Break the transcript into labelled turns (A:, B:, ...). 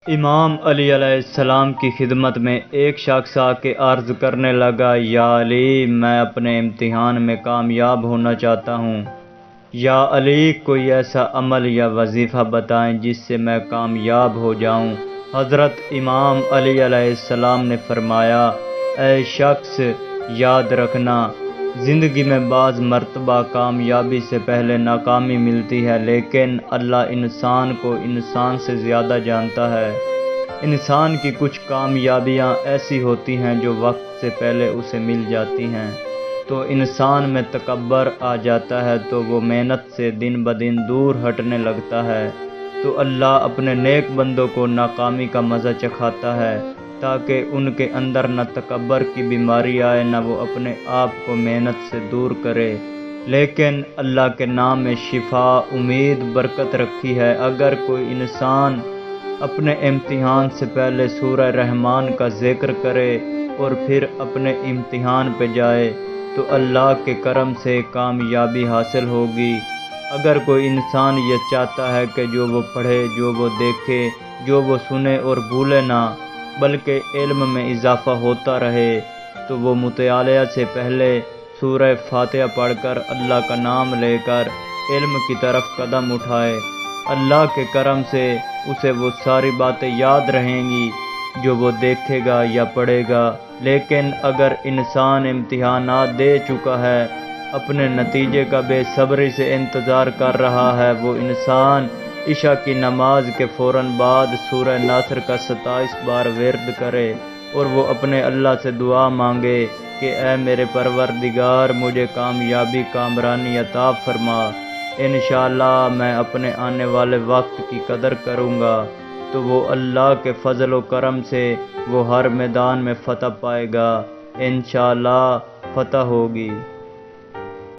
A: امام علی علیہ السلام کی خدمت میں ایک شخص آ کے عرض کرنے لگا، یا علی، میں اپنے امتحان میں کامیاب ہونا چاہتا ہوں۔ یا علی، کوئی ایسا عمل یا وظیفہ بتائیں جس سے میں کامیاب ہو جاؤں۔ حضرت امام علی علیہ السلام نے فرمایا، اے شخص، یاد رکھنا، زندگی میں بعض مرتبہ کامیابی سے پہلے ناکامی ملتی ہے، لیکن اللہ انسان کو انسان سے زیادہ جانتا ہے۔ انسان کی کچھ کامیابیاں ایسی ہوتی ہیں جو وقت سے پہلے اسے مل جاتی ہیں، تو انسان میں تکبر آ جاتا ہے، تو وہ محنت سے دن بدن دور ہٹنے لگتا ہے۔ تو اللہ اپنے نیک بندوں کو ناکامی کا مزہ چکھاتا ہے تاکہ ان کے اندر نہ تکبر کی بیماری آئے، نہ وہ اپنے آپ کو محنت سے دور کرے۔ لیکن اللہ کے نام میں شفا، امید، برکت رکھی ہے۔ اگر کوئی انسان اپنے امتحان سے پہلے سورہ رحمان کا ذکر کرے اور پھر اپنے امتحان پہ جائے تو اللہ کے کرم سے کامیابی حاصل ہوگی۔ اگر کوئی انسان یہ چاہتا ہے کہ جو وہ پڑھے، جو وہ دیکھے، جو وہ سنے اور بھولے نہ، بلکہ علم میں اضافہ ہوتا رہے، تو وہ مطالعہ سے پہلے سورہ فاتحہ پڑھ کر اللہ کا نام لے کر علم کی طرف قدم اٹھائے۔ اللہ کے کرم سے اسے وہ ساری باتیں یاد رہیں گی جو وہ دیکھے گا یا پڑھے گا۔ لیکن اگر انسان امتحانات دے چکا ہے، اپنے نتیجے کا بے صبری سے انتظار کر رہا ہے، وہ انسان عشاء کی نماز کے فوراً بعد سورہ نصر کا 27 بار ورد کرے اور وہ اپنے اللہ سے دعا مانگے کہ اے میرے پروردگار، مجھے کامیابی کامرانی عطا فرما، انشاءاللہ میں اپنے آنے والے وقت کی قدر کروں گا، تو وہ اللہ کے فضل و کرم سے وہ ہر میدان میں فتح پائے گا، انشاءاللہ فتح ہوگی۔